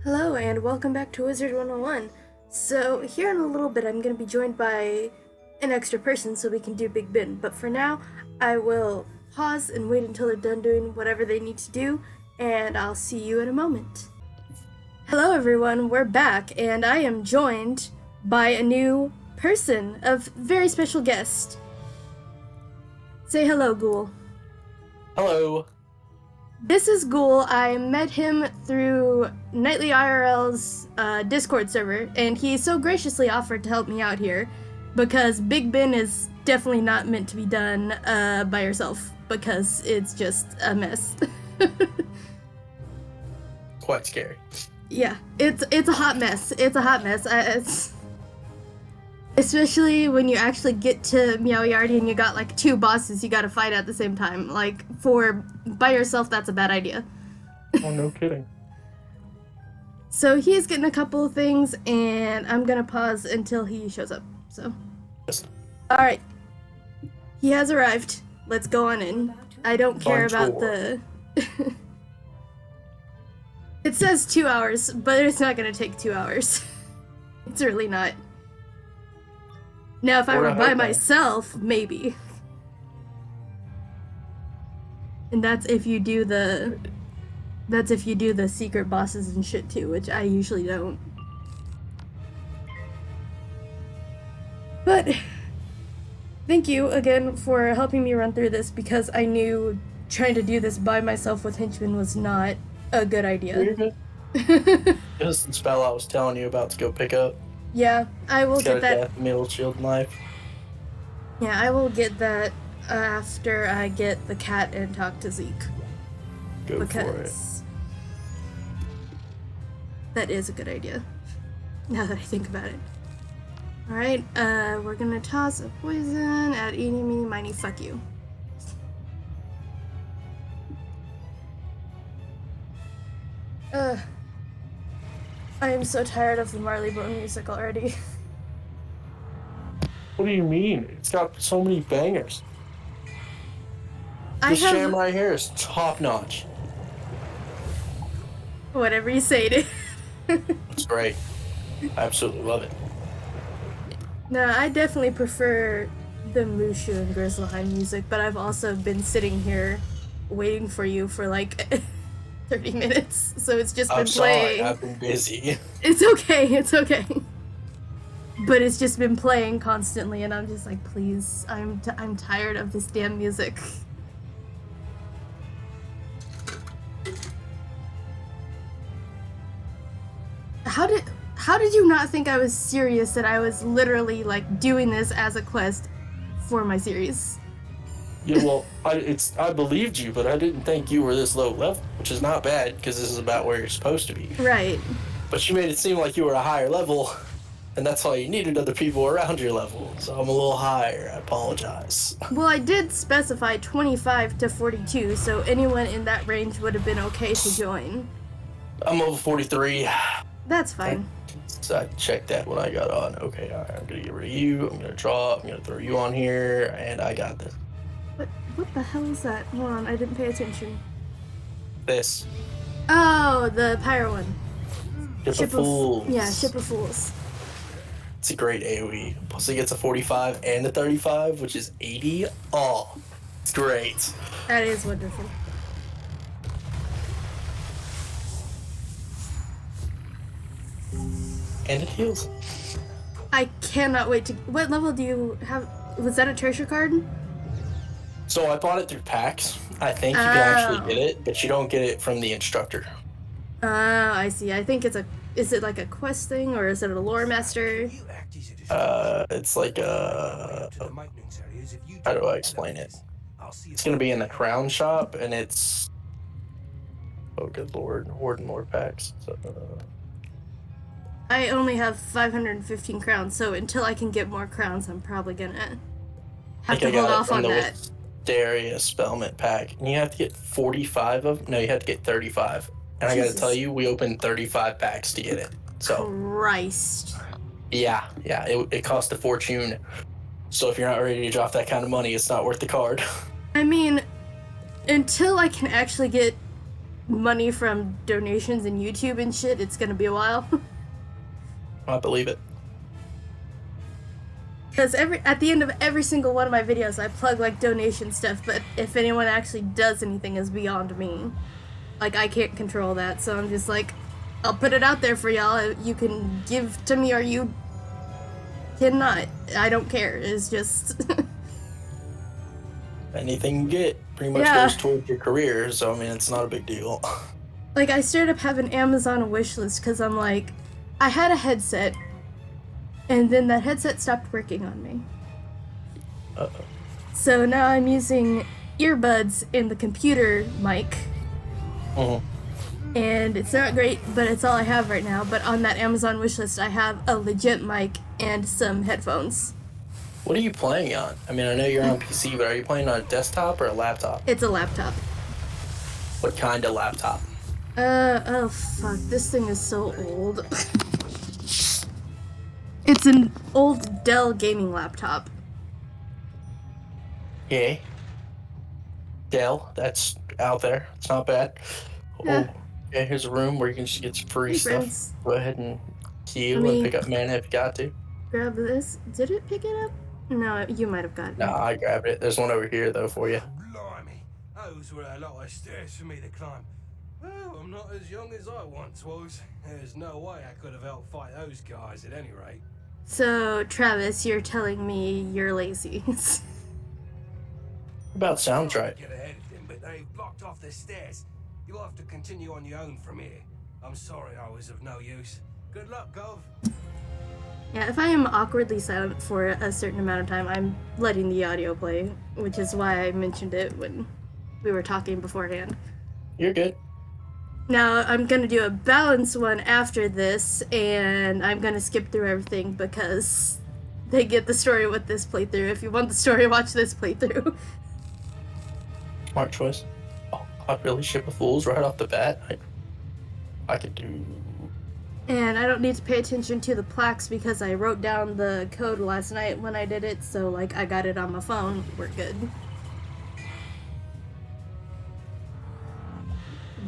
Hello and welcome back to Wizard101. So here in a little bit I'm going to be joined by an extra person so we can do Big Ben, but for now I will pause and wait until they're done doing whatever they need to do, and I'll see you in a moment. Hello everyone, we're back and I am joined by a new person, a very special guest. Say hello, Ghoul. Hello. This is Ghoul. I met him through Nightly IRL's Discord server, and he so graciously offered to help me out here because Big Ben is definitely not meant to be done by yourself because it's just a mess. Quite scary. Yeah, it's a hot mess. It's a hot mess. Especially when you actually get to Meow Yardy and you got like two bosses you gotta fight at the same time. Like, by yourself, that's a bad idea. Oh, no kidding. So he's getting a couple of things, and I'm gonna pause until he shows up. So, Yes. alright. He has arrived. Let's go on in. I don't care about the... It says 2 hours, but it's not gonna take 2 hours. It's really not. Now, if I were by myself, maybe. And that's if you do the secret bosses and shit too, which I usually don't. But thank you again for helping me run through this, because I knew trying to do this by myself with henchmen was not a good idea. You're good. Just the spell I was telling you about to go pick up. Yeah, I will get that. Middle shield knife. Yeah, I will get that after I get the cat and talk to Zeke. Go for it. That is a good idea, now that I think about it. Alright, we're gonna toss a poison at eeny, meeny, miny, fuck you. I am so tired of the Marley Bone music already. What do you mean? It's got so many bangers. This jam right here is top notch. Whatever you say, dude. It's great. I absolutely love it. No, I definitely prefer the Mooshu and Grizzleheim music, but I've also been sitting here waiting for you for like 30 minutes, so it's just been playing. Sorry, I've been busy. It's okay. But it's just been playing constantly, and I'm just like, please, I'm tired of this damn music. How did you not think I was serious that I was literally like doing this as a quest for my series? Yeah, well, I believed you, but I didn't think you were this low level, which is not bad because this is about where you're supposed to be. Right. But you made it seem like you were a higher level, and that's all you needed, other people around your level. So I'm a little higher. I apologize. Well, I did specify 25 to 42, so anyone in that range would have been okay to join. I'm level 43. That's fine. So I checked that when I got on. Okay, all right, I'm gonna get rid of you. I'm gonna draw. I'm gonna throw you on here, and I got this. What the hell is that? Hold on, I didn't pay attention. This. Oh, the pyro one. Ship of Fools. Yeah, Ship of Fools. It's a great AoE. Plus it gets a 45 and a 35, which is 80. Oh, it's great. That is wonderful. And it heals. I cannot wait to... What level do you have? Was that a treasure card? So I bought it through packs. I think you can actually get it, but you don't get it from the instructor. Oh, I see. I think it's a... Is it like a quest thing, or is it a lore master? It's like a... How do I explain it? It's going to be in the crown shop, and it's... Oh, good lord. Horde and lore packs. So, I only have 515 crowns, so until I can get more crowns, I'm probably gonna have to hold off on that. Darius Spellment pack, and you have to get 45 of... No, you have to get 35. And Jesus. I gotta tell you, we opened 35 packs to get it. So Christ. Yeah, it cost a fortune. So if you're not ready to drop that kind of money, it's not worth the card. I mean, until I can actually get money from donations and YouTube and shit, it's gonna be a while. I believe it. Because at the end of every single one of my videos, I plug like donation stuff, but if anyone actually does anything is beyond me. Like, I can't control that, so I'm just like, I'll put it out there for y'all. You can give to me or you cannot. I don't care. It's just... Anything you get pretty much Yeah. goes towards your career, so I mean, it's not a big deal. Like, I straight up have an Amazon wish list because I'm like, I had a headset, and then that headset stopped working on me. Uh-oh. So now I'm using earbuds in the computer mic, and it's not great, but it's all I have right now. But on that Amazon wishlist, I have a legit mic and some headphones. What are you playing on? I mean, I know you're on PC, but are you playing on a desktop or a laptop? It's a laptop. What kind of laptop? Oh fuck, this thing is so old. It's an old Dell gaming laptop. Yay. Dell, that's out there. It's not bad. Yeah. Oh, yeah, here's a room where you can just get some free Hey, stuff. friends. Go ahead and heal I mean- and pick up mana if you got to. Grab this. Did it pick it up? No, you might have gotten it. Nah, I grabbed it. There's one over here, though, for you. Blimey, those were a lot of stairs for me to climb. Well, I'm not as young as I once was. There's no way I could have helped fight those guys at any rate. So, Travis, you're telling me you're lazy. About sounds right. Get ahead of them, but they've blocked off the stairs. You'll have to continue on your own from here. I'm sorry I was of no use. Good luck, Gov. Yeah, if I am awkwardly silent for a certain amount of time, I'm letting the audio play, which is why I mentioned it when we were talking beforehand. You're good. Now, I'm gonna do a balance one after this, and I'm gonna skip through everything because they get the story with this playthrough. If you want the story, watch this playthrough. Smart choice. Oh, I'd really ship with fools right off the bat. I could do... And I don't need to pay attention to the plaques because I wrote down the code last night when I did it, so like I got it on my phone. We're good.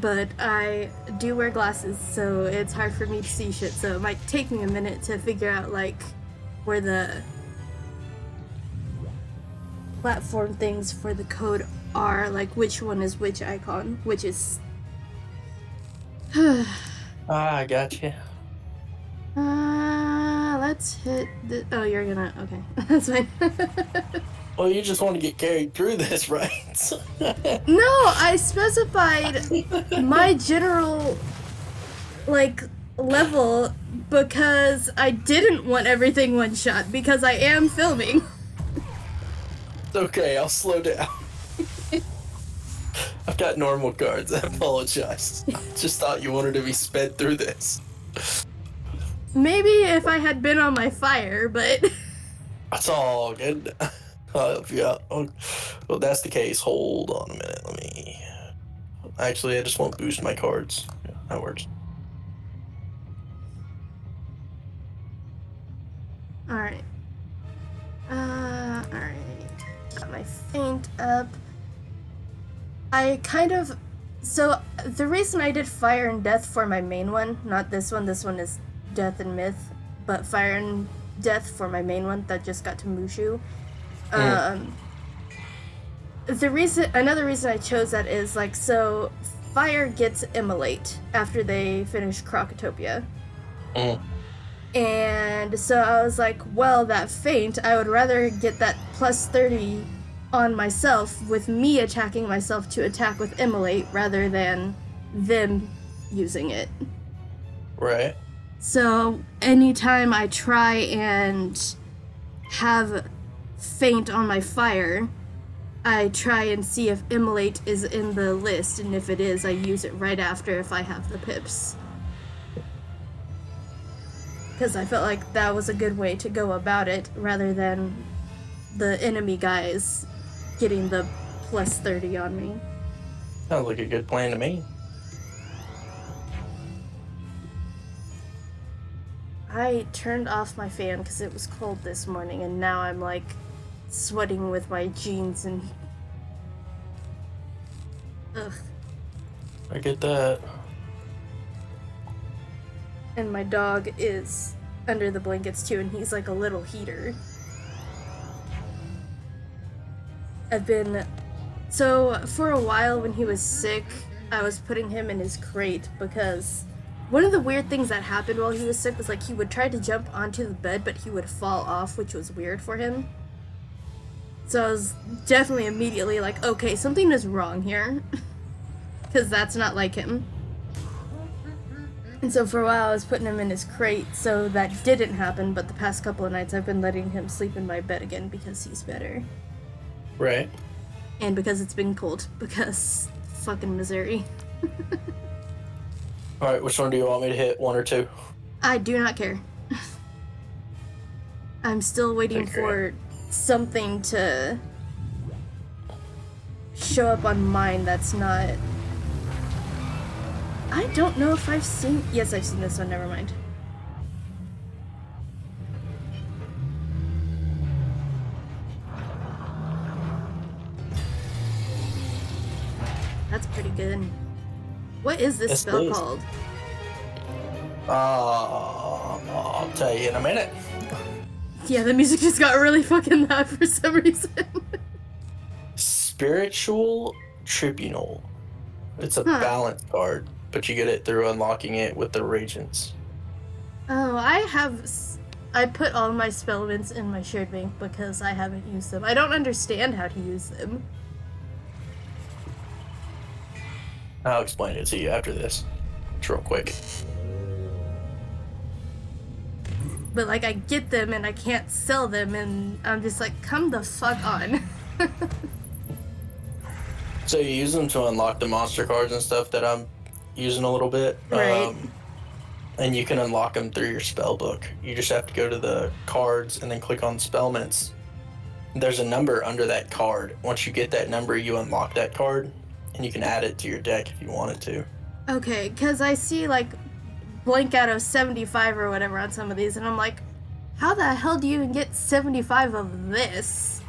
But I do wear glasses, so it's hard for me to see shit, so it might take me a minute to figure out like where the platform things for the code are, like which one is which icon, which is I got you. let's hit the... Oh, you're gonna... Okay, that's fine. Well, you just want to get carried through this, right? No, I specified my general, like, level because I didn't want everything one-shot, because I am filming. It's okay, I'll slow down. I've got normal cards, I apologize. Just thought you wanted to be sped through this. Maybe if I had been on my fire, but... That's all good. I'll help you out. Oh, well, that's the case. Hold on a minute. Let me... Actually, I just won't boost my cards. Yeah, that works. Alright. Alright. Got my feint up. I kind of... So, the reason I did Fire and Death for my main one, not this one is Death and Myth, but Fire and Death for my main one that just got to Mooshu. Another reason I chose that is, like, so Fire gets Immolate after they finish Crocotopia. And so I was like, well, that feint, I would rather get that plus 30 on myself with me attacking myself to attack with Immolate rather than them using it. Right. So anytime I try and have feint on my fire, I try and see if Immolate is in the list, and if it is, I use it right after if I have the pips. Because I felt like that was a good way to go about it, rather than the enemy guys getting the plus 30 on me. Sounds like a good plan to me. I turned off my fan because it was cold this morning, and now I'm like sweating with my jeans and... Ugh. I get that. And my dog is under the blankets too, and he's like a little heater. So for a while when he was sick, I was putting him in his crate because one of the weird things that happened while he was sick was like he would try to jump onto the bed, but he would fall off, which was weird for him. So I was definitely immediately like, okay, something is wrong here. Because that's not like him. And so for a while I was putting him in his crate, so that didn't happen, but the past couple of nights I've been letting him sleep in my bed again because he's better. Right. And because it's been cold, because fucking Missouri. Alright, which one do you want me to hit? 1 or 2? I do not care. I'm still waiting for something to show up on mine that's not... I don't know if I've seen... Yes, I've seen this one, never mind. That's pretty good. What is this spell called? I'll tell you in a minute. Yeah, the music just got really fucking loud for some reason. Spiritual Tribunal. It's a balance card, but you get it through unlocking it with the Regents. Oh, I put all my spellments in my shared bank because I haven't used them. I don't understand how to use them. I'll explain it to you after this. It's real quick. But like, I get them and I can't sell them, and I'm just like, come the fuck on. So you use them to unlock the monster cards and stuff that I'm using a little bit. Right. And you can unlock them through your spell book. You just have to go to the cards and then click on spellments. There's a number under that card. Once you get that number, you unlock that card, and you can add it to your deck if you wanted to. Okay, because I see like blank out of 75 or whatever on some of these, and I'm like, how the hell do you even get 75 of this?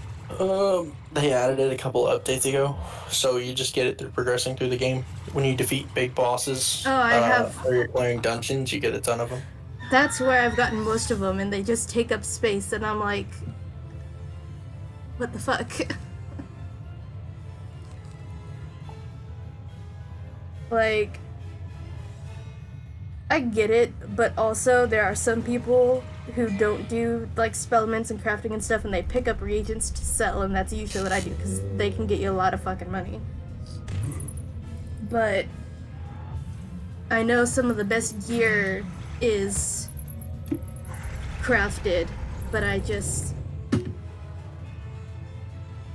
They added it a couple updates ago, so you just get it through progressing through the game. When you defeat big bosses, or you're clearing dungeons, you get a ton of them. That's where I've gotten most of them, and they just take up space, and I'm like, what the fuck? Like, I get it, but also there are some people who don't do like spellments and crafting and stuff, and they pick up reagents to sell, and that's usually what I do because they can get you a lot of fucking money. But I know some of the best gear is crafted, but I just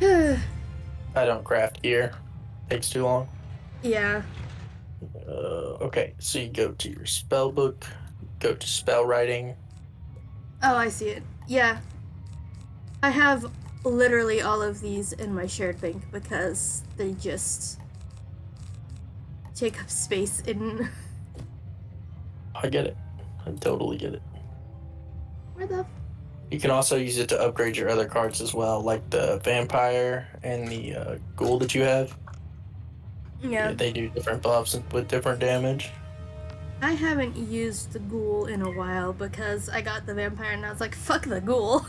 I don't craft gear. Takes too long. yeah. Okay, so you go to your spell book, go to spell writing. Oh, I see it. Yeah. I have literally all of these in my shared bank because they just take up space in... I get it. I totally get it. Where the... You can also use it to upgrade your other cards as well, like the vampire and the ghoul that you have. Yeah. They do different buffs with different damage. I haven't used the ghoul in a while because I got the vampire and I was like, fuck the ghoul.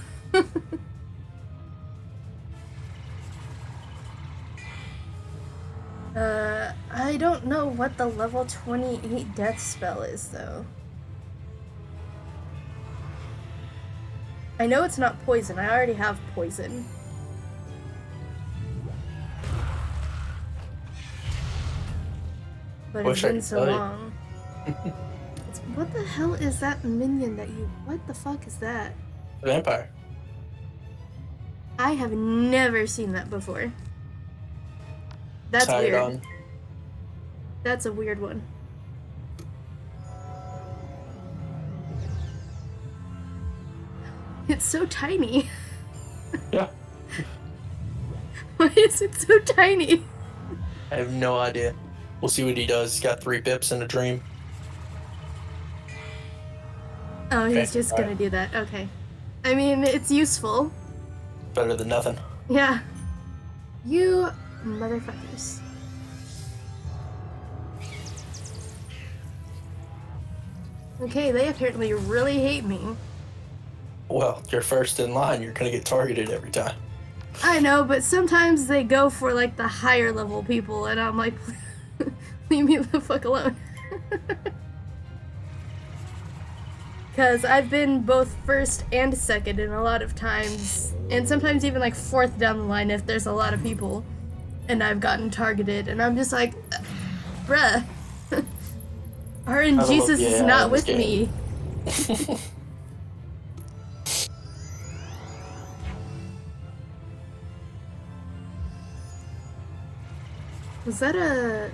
I don't know what the level 28 death spell is though. I know it's not poison. I already have poison. But it's been so long. What the hell is that minion that you... What the fuck is that? Vampire. I have never seen that before. That's weird. That's a weird one. It's so tiny. Yeah. Why is it so tiny? I have no idea. We'll see what he does. He's got 3 pips and a dream. Oh, he's just gonna do that. Okay. I mean, it's useful. Better than nothing. Yeah. You motherfuckers. Okay, they apparently really hate me. Well, you're first in line. You're gonna get targeted every time. I know, but sometimes they go for like the higher level people, and I'm like, leave me the fuck alone. Because I've been both first and second in a lot of times, and sometimes even like fourth down the line if there's a lot of people, and I've gotten targeted, and I'm just like, bruh, Jesus is not with me. Was that a...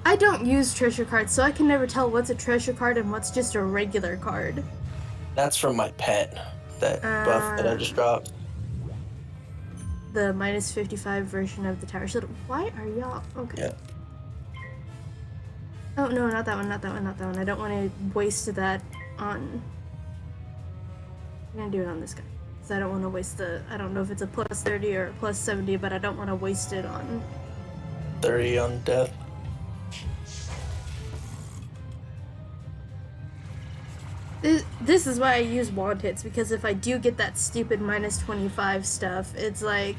I don't use treasure cards, so I can never tell what's a treasure card and what's just a regular card. That's from my pet, that buff that I just dropped. The minus 55 version of the Tower Shield. Why are y'all... Okay. Yeah. Oh, no, not that one, not that one, not that one. I don't want to waste that on... I'm gonna do it on this guy. Because I don't want to waste the... I don't know if it's a plus 30 or a plus 70, but I don't want to waste it on... 30 on death. This is why I use wand hits, because if I do get that stupid minus 25 stuff, it's like,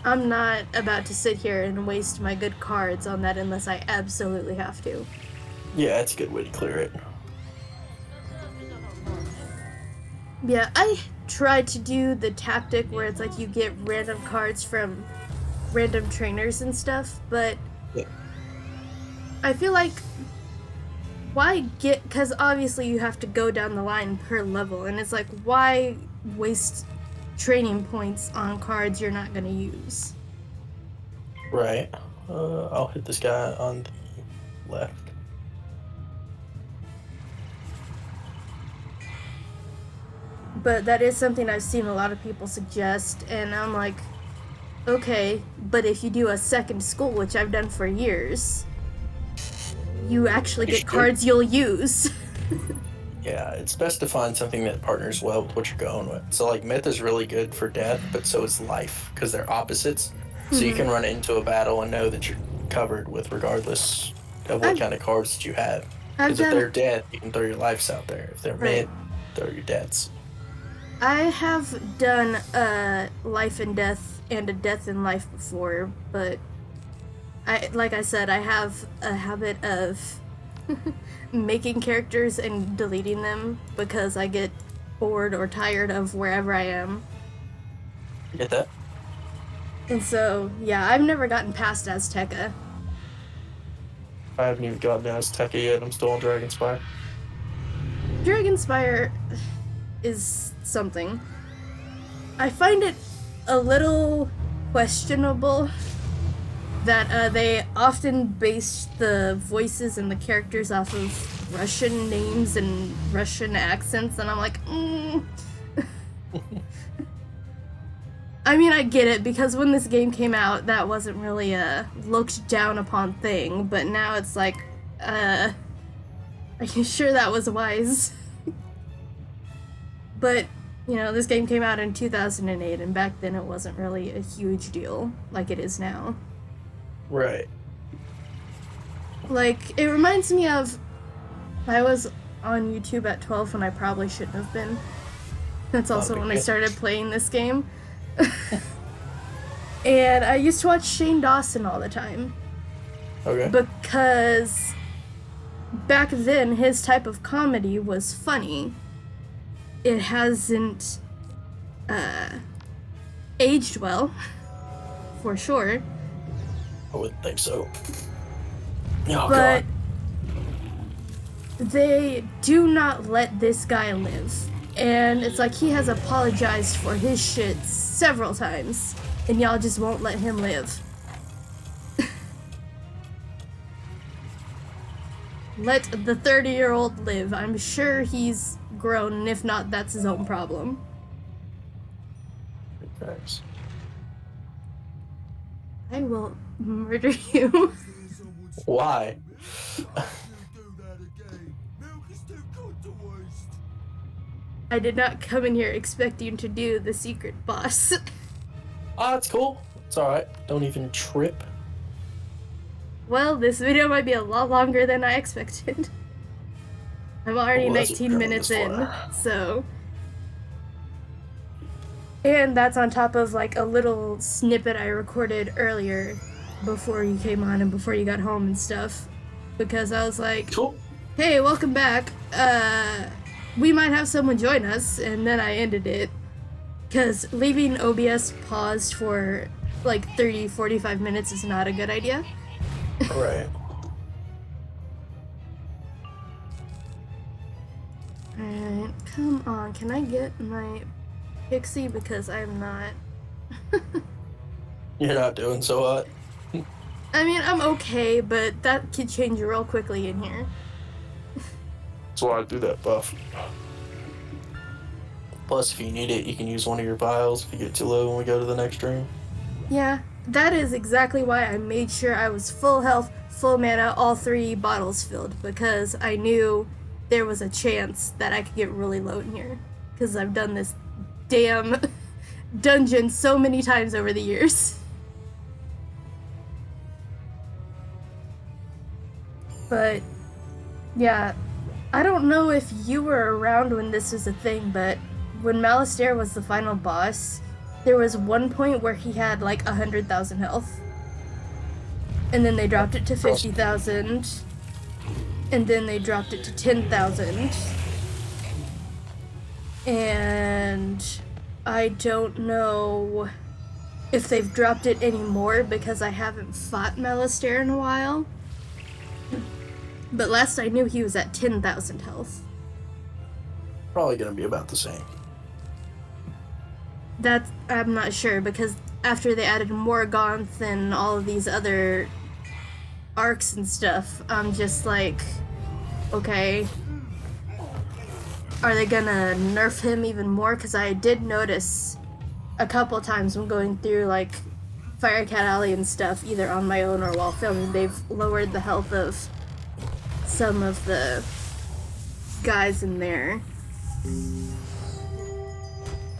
I'm not about to sit here and waste my good cards on that unless I absolutely have to. Yeah, it's a good way to clear it. Yeah, I tried to do the tactic where it's like you get random cards from random trainers and stuff, but yeah. I feel like why get, because obviously you have to go down the line per level, and it's like, why waste training points on cards you're not going to use? Right. I'll hit this guy on the left. But that is something I've seen a lot of people suggest, and I'm like, okay, but if you do a second school, which I've done for years, you actually get cards you'll use. Yeah, it's best to find something that partners well with what you're going with. So, like, Myth is really good for death, but so is Life, because they're opposites. So you can run into a battle and know that you're covered with regardless of what kind of cards that you have. Because if they're dead, you can throw your lives out there. If they're mid, throw your deaths. I have done a Life and Death and a Death and Life before, but like I said, I have a habit of making characters and deleting them because I get bored or tired of wherever I am. You get that? And so, yeah, I've never gotten past Azteca. I haven't even gotten to Azteca yet. I'm still on Dragonspire. Dragonspire is something. I find it a little questionable that they often base the voices and the characters off of Russian names and Russian accents, and I'm like, I mean, I get it, because when this game came out, that wasn't really a looked down upon thing, but now it's like, are you sure that was wise? But, you know, this game came out in 2008, and back then it wasn't really a huge deal like it is now. Right. Like, it reminds me of, I was on YouTube at 12 when I probably shouldn't have been. That's also when I started playing this game. And I used to watch Shane Dawson all the time. Okay. Because back then, his type of comedy was funny. It hasn't aged well, for sure. I wouldn't think so. Oh, but God. They do not let this guy live. And it's like he has apologized for his shit several times, and y'all just won't let him live. Let the 30-year-old live. I'm sure he's grown, and if not, that's his own problem. Thanks. I will murder you. Why? I did not come in here expecting to do the secret boss. Oh, it's cool. It's alright. Don't even trip. Well, this video might be a lot longer than I expected. I'm already Well, that's what 19 you're minutes doing in, this for. so. And that's on top of like a little snippet I recorded earlier before you came on and before you got home and stuff. Because I was like, Cool. hey, welcome back. We might have someone join us. And then I ended it. Because leaving OBS paused for like 30, 45 minutes is not a good idea. Right. Alright, come on. Can I get my pixie? Because I'm not. You're not doing so hot. I mean, I'm okay, but that could change real quickly in here. That's why I do that buff. Plus, if you need it, you can use one of your vials if you get too low when we go to the next room. Yeah, that is exactly why I made sure I was full health, full mana, all 3 bottles filled, because I knew there was a chance that I could get really low in here. Because I've done this damn dungeon so many times over the years. But, yeah, I don't know if you were around when this was a thing, but when Malistaire was the final boss, there was one point where he had like 100,000 health. And then they dropped it to 50,000. And then they dropped it to 10,000. And I don't know if they've dropped it anymore because I haven't fought Malistaire in a while. But last I knew he was at 10,000 health. Probably gonna be about the same. That I'm not sure, because after they added Morgoth and all of these other arcs and stuff, I'm just like, okay, are they gonna nerf him even more? Because I did notice a couple times when going through like Firecat Alley and stuff, either on my own or while filming, they've lowered the health of some of the guys in there.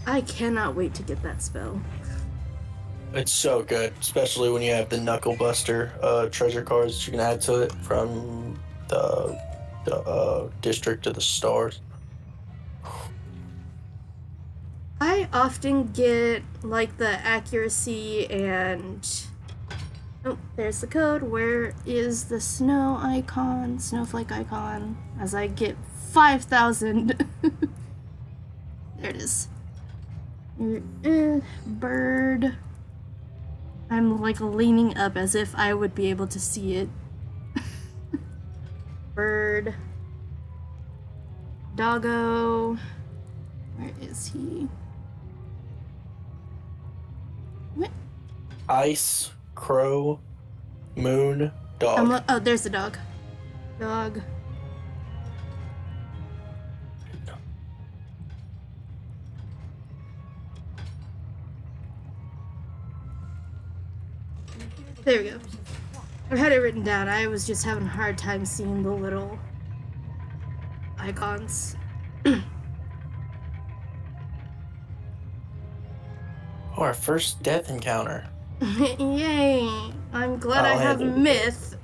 I cannot wait to get that spell. It's so good, especially when you have the Knuckle Buster treasure cards that you can add to it from the District of the Stars. I often get like the accuracy and oh, there's the code. Where is the snow icon? Snowflake icon. As I get 5,000. There it is. Bird. I'm like leaning up as if I would be able to see it. Bird. Doggo. Where is he? What? Ice, Crow, Moon, Dog. Oh, there's the dog. Dog. There we go. I had it written down. I was just having a hard time seeing the little icons. Oh, our first death encounter. Yay! I'm glad I I'll have handle it. myth.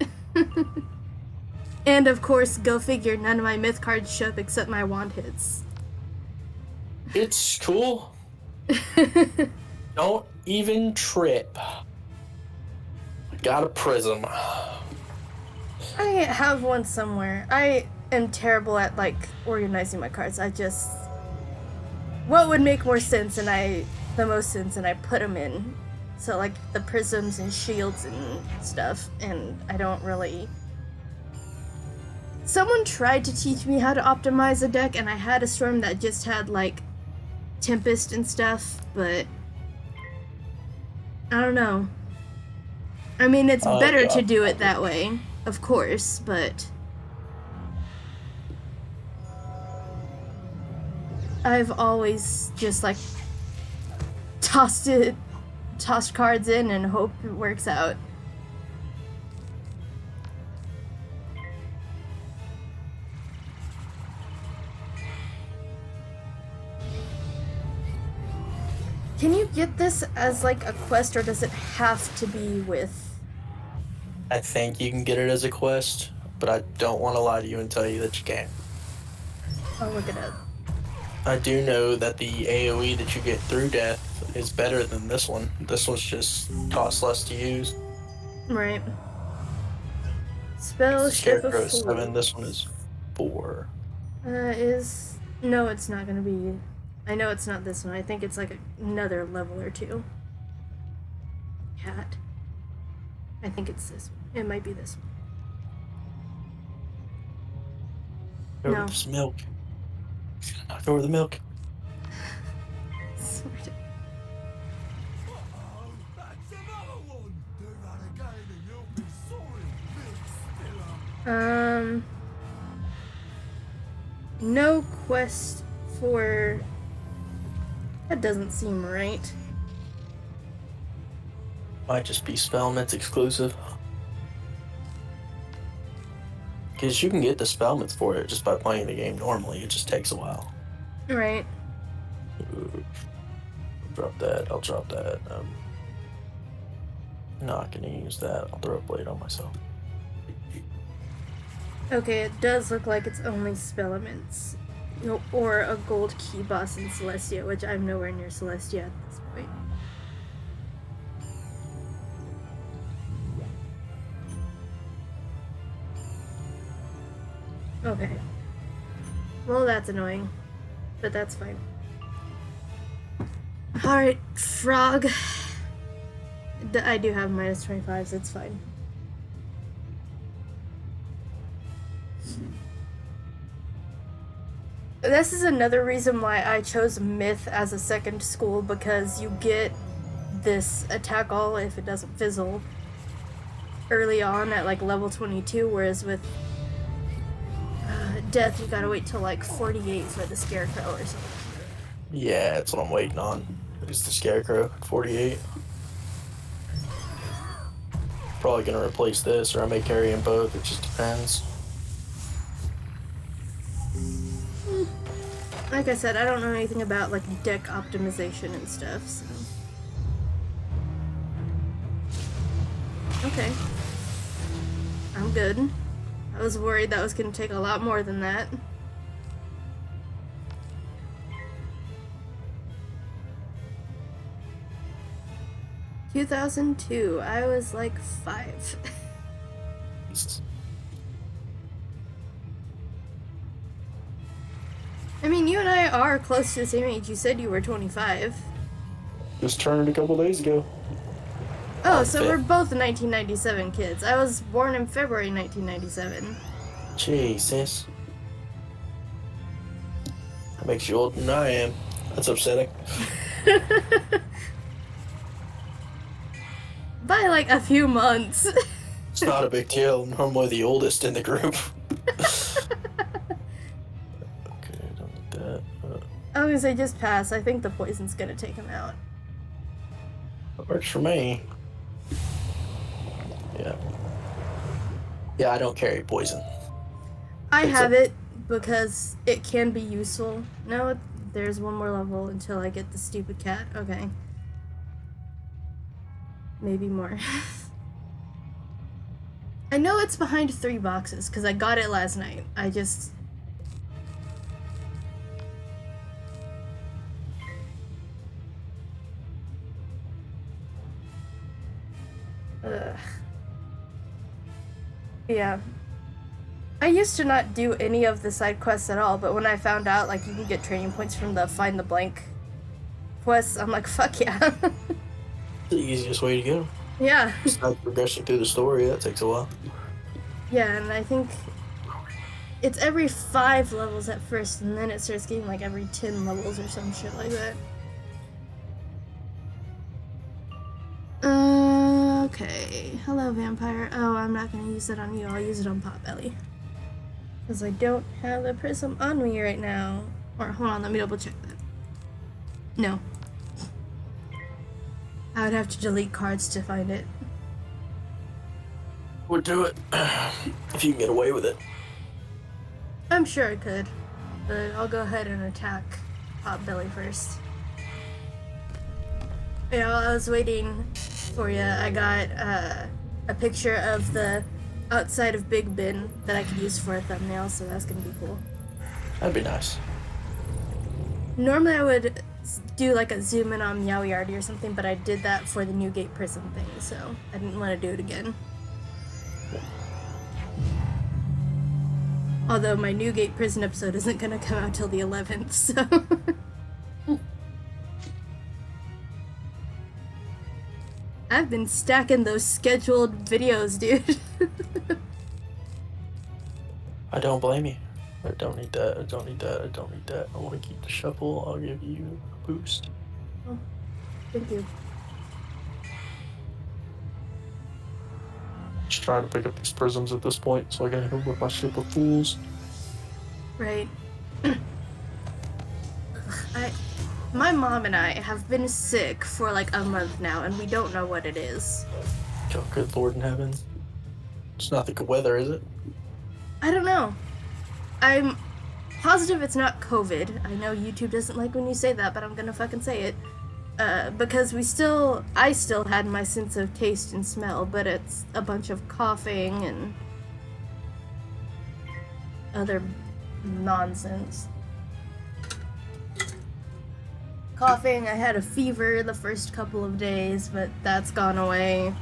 And of course, go figure, none of my myth cards show up except my wand hits. It's cool. Don't even trip. Got a prism. I have one somewhere. I am terrible at like organizing my cards. I just what would make more sense and the most sense and I put them in. So like the prisms and shields and stuff, and I don't really. Someone tried to teach me how to optimize a deck, and I had a storm that just had like Tempest and stuff, but I don't know. I mean, it's better to do it that way, of course, but I've always just like tossed cards in and hope it works out. Can you get this as like a quest, or does it have to be with? I think you can get it as a quest, but I don't want to lie to you and tell you that you can't. I'll look it up. I do know that the AoE that you get through death is better than this one. This one's just costs less to use. Right. Spell Ship of Scarecrow is Fools. 7, this one is 4. No, it's not gonna be. I know it's not this one. I think it's like another level or two. Cat. I think it's this one. It might be this one. Over No. this milk. He's gonna knock over the milk. Sort of. Oh, that's another one. Do that again and you'll be sorry, big stiller. No quest for. That doesn't seem right. Might just be Spellmint's exclusive. Because you can get the Spellmint's for it just by playing the game normally. It just takes a while. Right. Drop that. I'll drop that. Not gonna use that. I'll throw a blade on myself. Okay, it does look like it's only Spellaments. Or a gold key boss in Celestia, which I'm nowhere near Celestia at this point. Okay. Well, that's annoying. But that's fine. Alright, frog. I do have minus 25, so it's fine. This is another reason why I chose Myth as a second school, because you get this attack all if it doesn't fizzle early on at like level 22, whereas with Death you gotta wait till like 48 for the Scarecrow or something. Yeah, that's what I'm waiting on. Is the Scarecrow at 48. Probably gonna replace this, or I may carry them both. It just depends. Like I said, I don't know anything about like deck optimization and stuff, so. Okay. I'm good. I was worried that was gonna take a lot more than that. ...2002. I was like 5. I mean, you and I are close to the same age. You said you were 25. Just turned a couple days ago. Oh, so we're both 1997 kids. I was born in February 1997. Jesus. That makes you older than I am. That's upsetting. By like a few months. It's not a big deal. I'm normally the oldest in the group. Okay, don't need that. I was gonna say just pass. I think the poison's gonna take him out. That works for me. Yeah. Yeah, I don't carry poison. I have it because it can be useful. No, there's one more level until I get the stupid cat. Okay. Maybe more. I know it's behind 3 boxes because I got it last night. I just... Ugh. Yeah. I used to not do any of the side quests at all, but when I found out like you can get training points from the find the blank quests, I'm like, fuck yeah. The easiest way to get them. Yeah. Besides progressing through the story, that takes a while. Yeah, and I think it's every 5 levels at first, and then it starts getting like every 10 levels or some shit like that. Okay. Hello, vampire. Oh, I'm not gonna use it on you. I'll use it on Potbelly. Because I don't have the prism on me right now. Or, hold on, let me double check that. No. I would have to delete cards to find it. Would do it. If you can get away with it. I'm sure I could. But I'll go ahead and attack Potbelly first. Yeah, while I was waiting for you, I got a picture of the outside of Big Ben that I could use for a thumbnail, so that's gonna be cool. That'd be nice. Normally I would do like a zoom in on Meow Yardy or something, but I did that for the Newgate prison thing, so I didn't want to do it again. Although my Newgate prison episode isn't gonna come out till the 11th, so... I've been stacking those scheduled videos, dude. I don't blame you. I don't need that. I don't need that. I don't need that. I want to keep the shovel. I'll give you a boost. Oh, thank you. Just trying to pick up these prisms at this point so I can hit them with my ship of fools. Right. My mom and I have been sick for like a month now, and we don't know what it is. Oh, good Lord in heaven. It's not the good weather, is it? I don't know. I'm positive it's not COVID. I know YouTube doesn't like when you say that, but I'm gonna fucking say it. Because I still had my sense of taste and smell, but it's a bunch of coughing and other nonsense. Coughing, I had a fever the first couple of days, but that's gone away.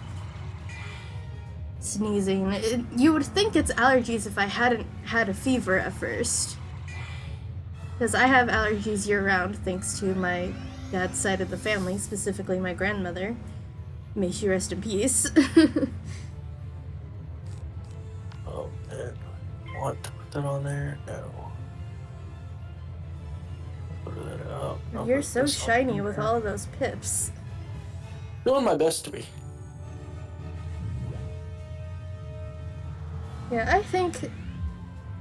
Sneezing. You would think it's allergies if I hadn't had a fever at first. Because I have allergies year-round thanks to my dad's side of the family, specifically my grandmother. May she rest in peace. Oh, man. Want to put that on there? No. Put that up. You're so shiny with all of those pips. Doing my best to be. Yeah, I think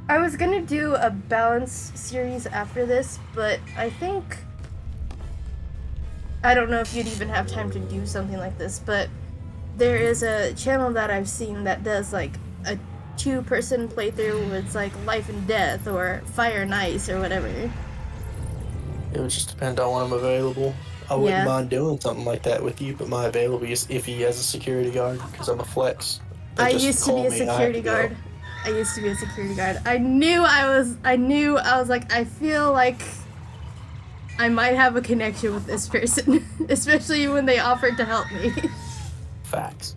I was gonna do a balance series after this, but I think I don't know if you'd even have time to do something like this, but there is a channel that I've seen that does like a 2-person playthrough with like life and death or fire and ice or whatever. It would just depend on when I'm available. I wouldn't mind doing something like that with you, but my availability is iffy as a security guard because I'm a flex. I used to be a security guard. I knew I was like, I feel like I might have a connection with this person, especially when they offered to help me. Facts.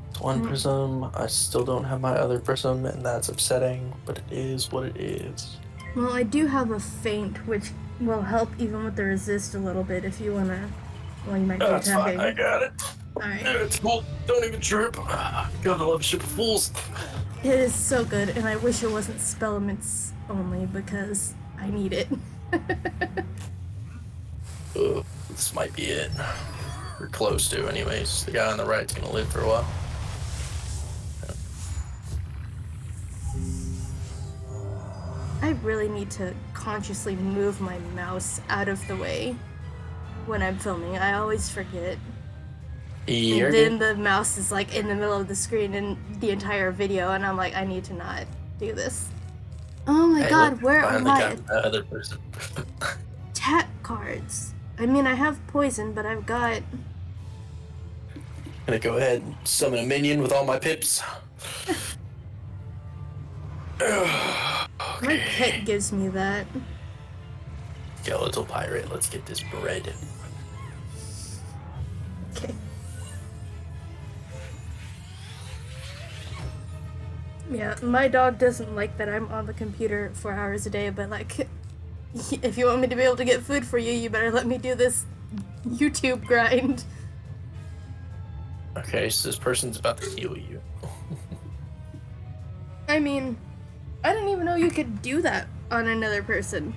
It's one prism. I still don't have my other prism, and that's upsetting, but it is what it is. Well, I do have a feint, which will help even with the resist a little bit if you wanna. Well, you might be That's attacking. fine. I got it. Alright. Yeah, it's cool. Don't even trip. God, I love Ship of Fools. It is so good, and I wish it wasn't Spellaments only because I need it. This might be it. We're close to, anyways. The guy on the right's gonna live for a while. I really need to consciously move my mouse out of the way when I'm filming. I always forget. And then the mouse is like in the middle of the screen in the entire video, and I'm like, I need to not do this. Oh my god, where are my other person? attack cards? I mean, I have poison, but I've got... Gonna go ahead and summon a minion with all my pips. My pet gives me that. Skeletal pirate, let's get this bread. Okay. Yeah, my dog doesn't like that I'm on the computer 4 hours a day, but like, if you want me to be able to get food for you, you better let me do this YouTube grind. Okay, so this person's about to heal you. I mean, I didn't even know you could do that on another person.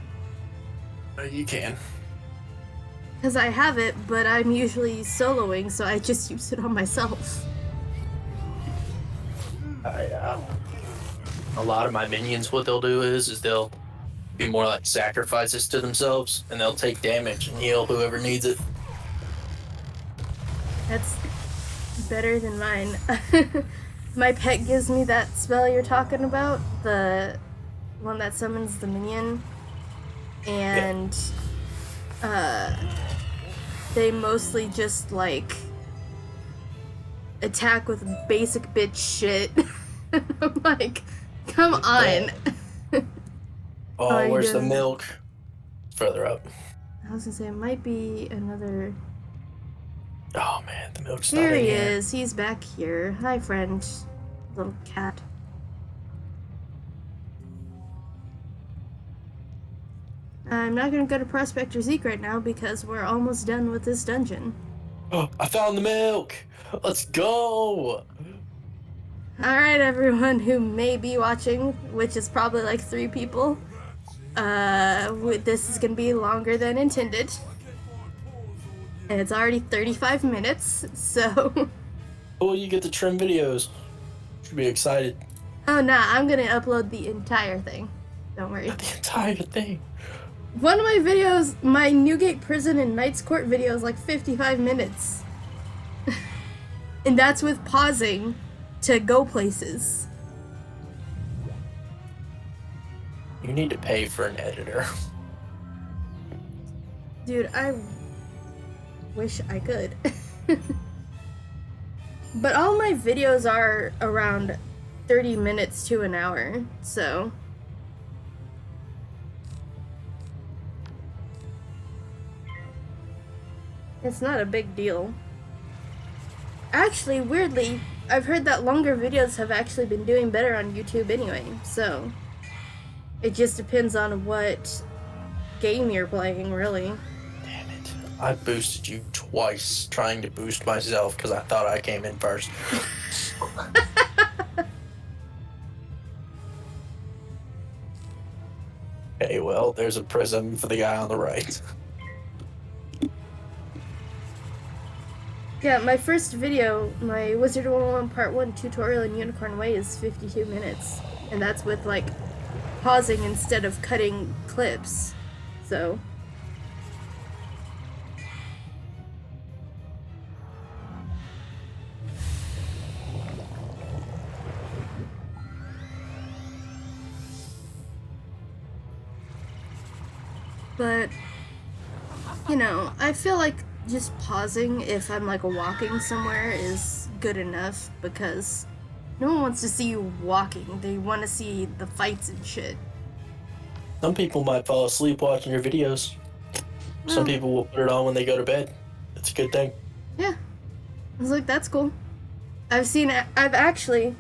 You can. Because I have it, but I'm usually soloing, so I just use it on myself. A lot of my minions, what they'll do is they'll be more like sacrifices to themselves, and they'll take damage and heal whoever needs it. That's better than mine. My pet gives me that spell you're talking about, the one that summons the minion, and they mostly just like attack with basic bitch shit. I'm like, Come It's on. bad. Oh, are Oh, you where's the doing- milk? Further up. I was gonna say it might be another. Oh man, the milk's Here not in he here. is. He's back here. Hi, friend. Little cat. I'm not gonna go to Prospector Zeke right now because we're almost done with this dungeon. Oh, I found the milk. Let's go. Alright, everyone who may be watching, which is probably like 3 people, this is gonna be longer than intended. And it's already 35 minutes, so... Oh, you get to trim videos. Should be excited. Oh, nah, I'm gonna upload the entire thing. Don't worry. The entire thing. One of my videos, my Newgate Prison and Knight's Court video is like 55 minutes. And that's with pausing to go places. You need to pay for an editor. Dude, I wish I could. But all my videos are around 30 minutes to an hour, so... It's not a big deal. Actually, weirdly, I've heard that longer videos have actually been doing better on YouTube anyway, so... It just depends on what game you're playing, really. Damn it. I boosted you twice trying to boost myself because I thought I came in first. Okay, well, there's a prism for the guy on the right. Yeah, my first video, my Wizard101-Part 1 tutorial in Unicorn Way is 52 minutes. And that's with, like, pausing instead of cutting clips. So... But, you know, I feel like just pausing if I'm like walking somewhere is good enough because no one wants to see you walking. They want to see the fights and shit. Some people might fall asleep watching your videos. Some Well, people will put it on when they go to bed. It's a good thing. yeah. I was like, that's cool. I've actually,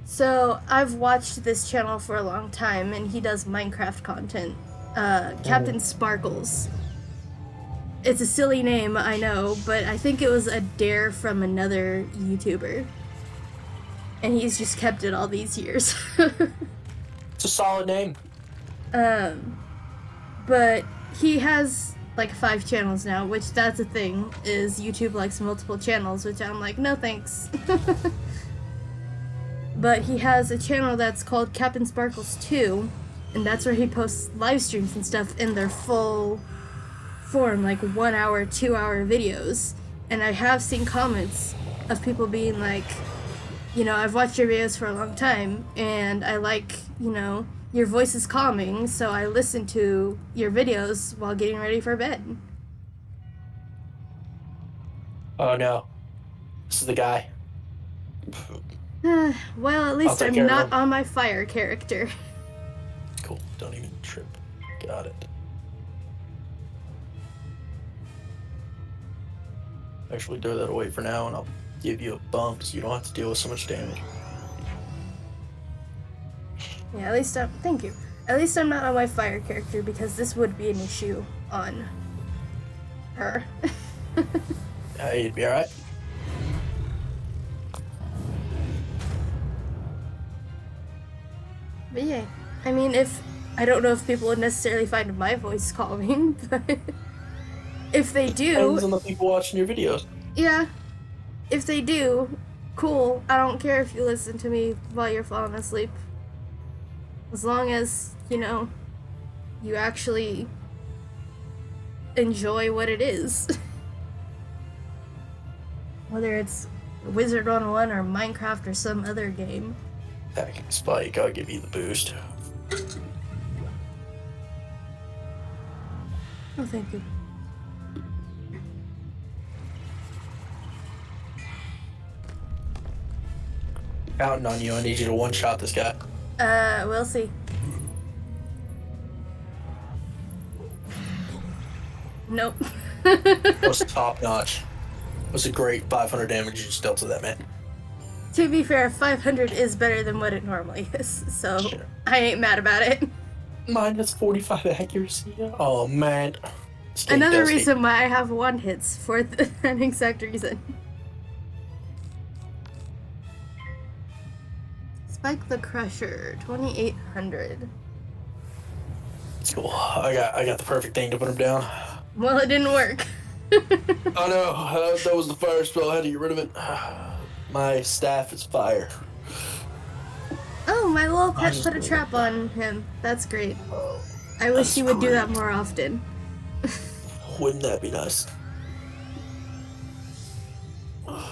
so I've watched this channel for a long time and he does Minecraft content. Captain Sparkles. It's a silly name, I know, but I think it was a dare from another YouTuber. And he's just kept it all these years. It's a solid name. But he has like 5 channels now, which that's a thing, is YouTube likes multiple channels, which I'm like, no thanks. But he has a channel that's called Captain Sparkles 2, and that's where he posts live streams and stuff in their full form, like 1 hour, 2 hour videos. And I have seen comments of people being like, you know, I've watched your videos for a long time, and I like, you know, your voice is calming, so I listen to your videos while getting ready for bed. Oh no. This is the guy. Well, at I'll least take I'm care of not him. on my fire character. Cool. Don't even trip. Got it. Actually, throw that away for now, and I'll give you a bump so you don't have to deal with so much damage. Yeah, at least thank you. At least I'm not on my fire character because this would be an issue on her. You'd be alright. But yeah, I mean, I don't know if people would necessarily find my voice calming, but if they Depends do, on the people watching your videos. yeah, if they do, cool. I don't care if you listen to me while you're falling asleep. As long as, you know, you actually enjoy what it is. Whether it's Wizard101 or Minecraft or some other game. Attacking Spike, I'll give you the boost. Oh, thank you. Counting on you. I need you to one-shot this guy. We'll see. Nope. Was top notch. Was a great 500 damage you just dealt to that man. To be fair, 500 is better than what it normally is, so Sure. I ain't mad about it. Minus 45 accuracy. Oh man. Another reason why I have one hits for that exact reason. Spike the Crusher, 2800. It's cool. I got the perfect thing to put him down. Well, it didn't work. Oh no, that was the fire spell. I had to get rid of it. My staff is fire. Oh, my little pet put a trap on him. That's great. I wish he would do that more often. Wouldn't that be nice?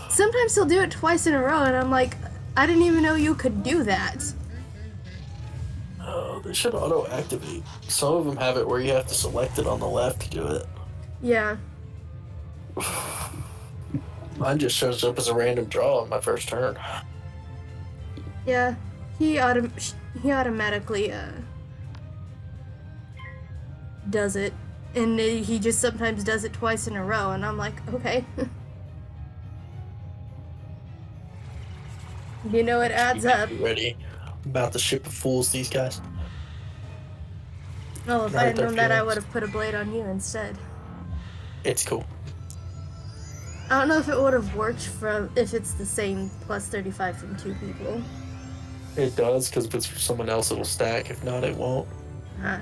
Sometimes he'll do it twice in a row, and I'm like, I didn't even know you could do that. Oh, they should auto-activate. Some of them have it where you have to select it on the left to do it. Yeah. Mine just shows up as a random draw on my first turn. Yeah. He automatically does it, and he just sometimes does it twice in a row, and I'm like, okay. You know, it adds up. Ready? I'm about to ship of fools these guys. Oh, if I had known that, I would have put a blade on you instead. It's cool. I don't know if it would have worked if it's the same plus 35 from 2 people. It does, because if it's for someone else, it'll stack. If not, it won't. Huh.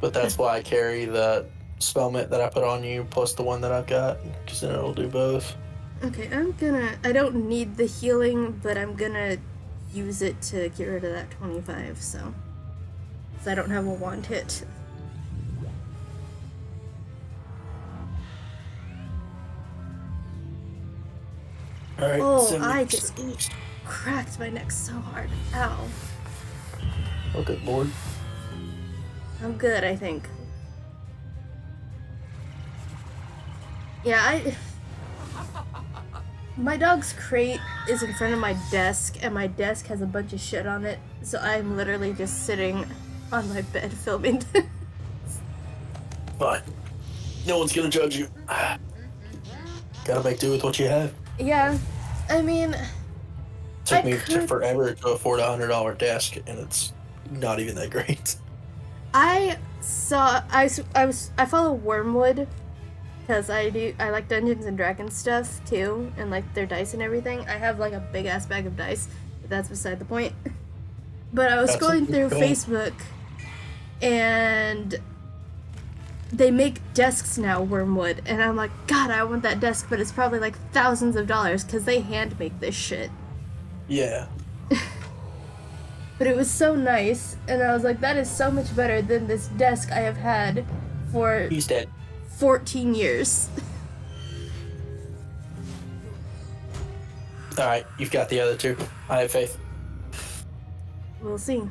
But that's why I carry the spellmint that I put on you plus the one that I've got, because then it'll do both. Okay, I don't need the healing, but I'm gonna use it to get rid of that 25, so. Because I don't have a wand hit. Alright, Oh, I just cracked my neck so hard. Ow. Oh, good lord. I'm good, I think. Yeah, my dog's crate is in front of my desk, and my desk has a bunch of shit on it, so I'm literally just sitting on my bed filming. Fine. No one's gonna judge you. Gotta make do with what you have. Yeah, I mean... Took me forever to afford a $100 desk, and it's not even that great. I follow Wormwood, because I like Dungeons and Dragons stuff, too, and, like, their dice and everything. I have, like, a big-ass bag of dice, but that's beside the point. But I was scrolling through Facebook, and they make desks now, Wormwood, and I'm like, God, I want that desk, but it's probably, like, thousands of dollars, because they hand make this shit. Yeah. But it was so nice, and I was like, that is so much better than this desk I have had for... He's dead. 14 years. Alright, you've got the other two. I have faith. We'll see.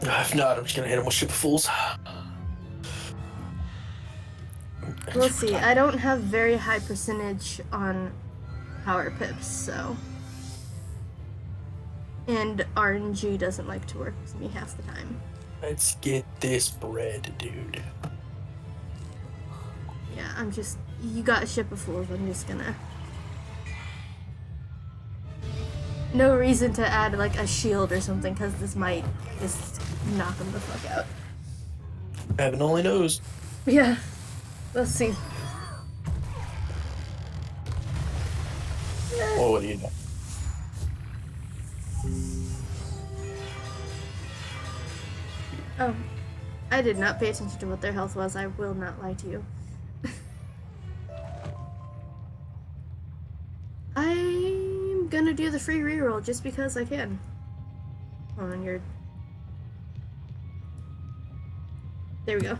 If not, I'm just gonna hit him with Ship of Fools. We'll see. I don't have very high percentage on power pips, so... And RNG doesn't like to work with me half the time. Let's get this bread, dude. Yeah, I'm just... You got Ship of Fools, I'm just gonna... No reason to add, like, a shield or something, because this might just knock them the fuck out. Heaven only knows. Yeah. We'll see. Well, what do you know? Oh. I did not pay attention to what their health was, I will not lie to you. I'm gonna do the free reroll just because I can. Hold on, you're... There we go.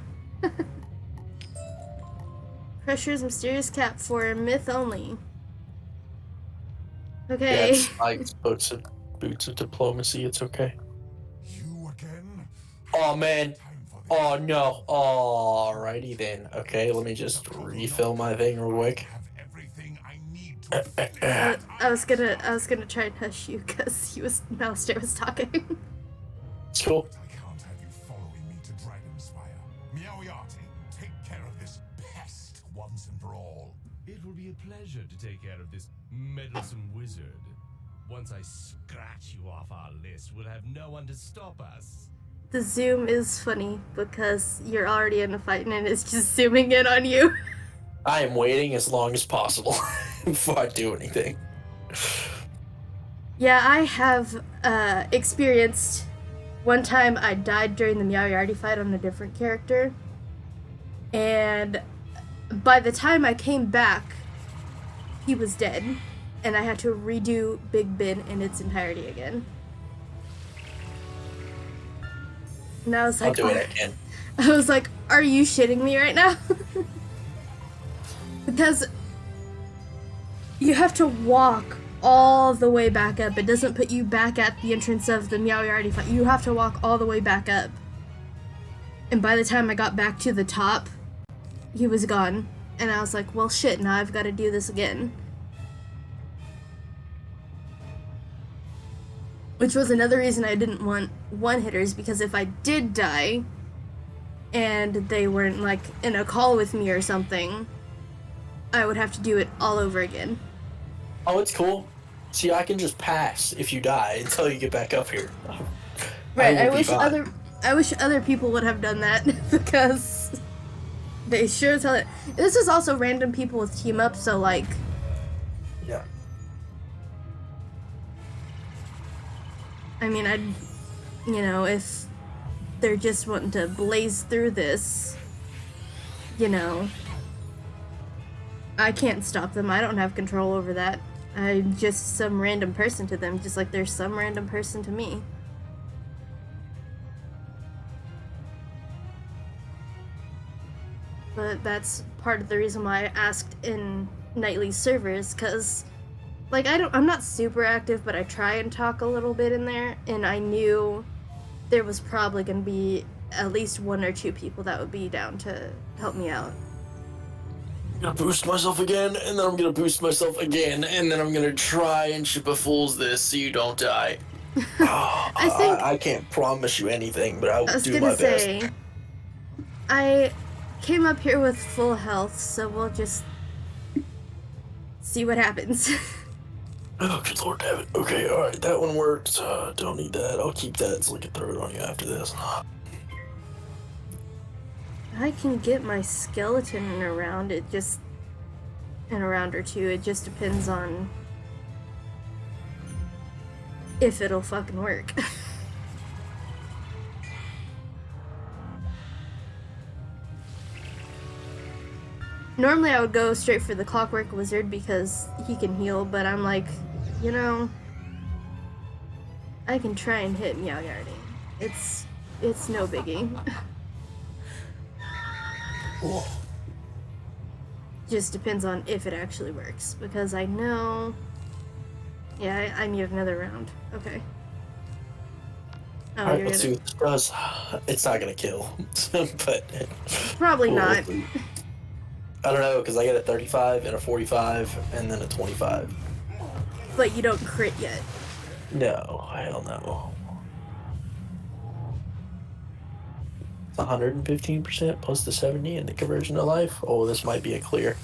Pressure's Mysterious Cap for Myth only. Okay. Yeah, it's Spike's boots of diplomacy, it's okay. You again? Oh man. Oh no. Alrighty then. Okay, let me just refill my thing real quick. Have everything I need to I was gonna try and hush you because Malastare was talking. It's cool. But I can't have you following me to Dragonspire. Meowiati, take care of this pest once and for all. It will be a pleasure to take care of this meddlesome wizard. Once I scratch you off our list, we'll have no one to stop us. The zoom is funny because you're already in a fight and it's just zooming in on you. I am waiting as long as possible before I do anything. Yeah, I have experienced one time I died during the Meowiarty fight on a different character, and by the time I came back, he was dead, and I had to redo Big Ben in its entirety again. And I was like, I'll do it again. I was like, are you shitting me right now? Because you have to walk all the way back up. It doesn't put you back at the entrance of the Meowiarty fight. You have to walk all the way back up. And by the time I got back to the top, he was gone. And I was like, well shit, now I've got to do this again. Which was another reason I didn't want one-hitters, because if I did die, and they weren't, like, in a call with me or something, I would have to do it all over again. Oh, it's cool. See, I can just pass if you die until you get back up here. Right, I will be wish fine. other people would have done that, because they sure as hell... This is also random people with team up, so, like... Yeah. I mean, you know, if they're just wanting to blaze through this, you know, I can't stop them. I don't have control over that. I'm just some random person to them, just like there's some random person to me. But that's part of the reason why I asked in nightly servers, because... Like, I'm not super active, but I try and talk a little bit in there, and I knew there was probably going to be at least 1 or 2 people that would be down to help me out. I'm gonna boost myself again, and then I'm gonna boost myself again, and then I'm gonna try and ship a fool's this so you don't die. I can't promise you anything, but I will do my best. I came up here with full health, so we'll just see what happens. Oh, good Lord, David. Okay, alright, that one worked. Don't need that. I'll keep that so I can throw it on you after this. I can get my skeleton in a round, in a round or 2. It just depends on if it'll fucking work. Normally I would go straight for the Clockwork Wizard because he can heal, but I'm like, you know, I can try and hit Meowiarty. It's no biggie. Cool. Just depends on if it actually works, because I know... Yeah, I need another round. Okay. Oh, Alright, let's see what this does. It's not gonna kill, but... Probably not. I don't know, because I get a 35 and a 45 and then a 25. But you don't crit yet. No, hell no. It's 115% plus the 70 and the conversion to life. Oh, this might be a clear.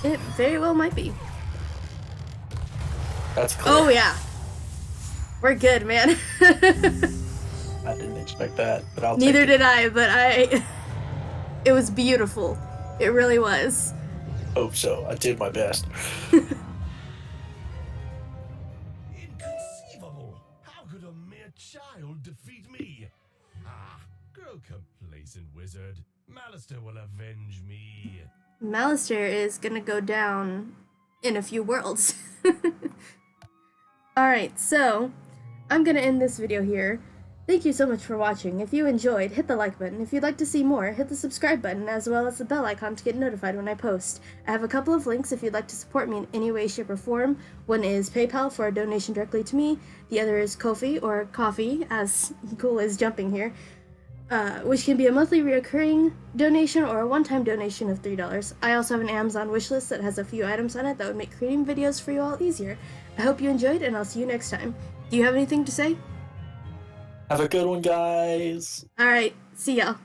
It very well might be. That's clear. Oh yeah. We're good, man. I didn't expect that, but I'll Neither take did I, but it was beautiful. It really was. Hope so. I did my best. Inconceivable! How could a mere child defeat me? Ah, grow complacent, wizard. Malastare will avenge me. Malastare is gonna go down in a few worlds. Alright, so I'm gonna end this video here. Thank you so much for watching. If you enjoyed, hit the like button. If you'd like to see more, hit the subscribe button, as well as the bell icon to get notified when I post. I have a couple of links if you'd like to support me in any way, shape, or form. One is PayPal for a donation directly to me. The other is Ko-fi, or Coffee, as Ghoul is jumping here. which can be a monthly recurring donation or a one-time donation of $3. I also have an Amazon wishlist that has a few items on it that would make creating videos for you all easier. I hope you enjoyed, and I'll see you next time. Do you have anything to say? Have a good one, guys. Alright, see y'all.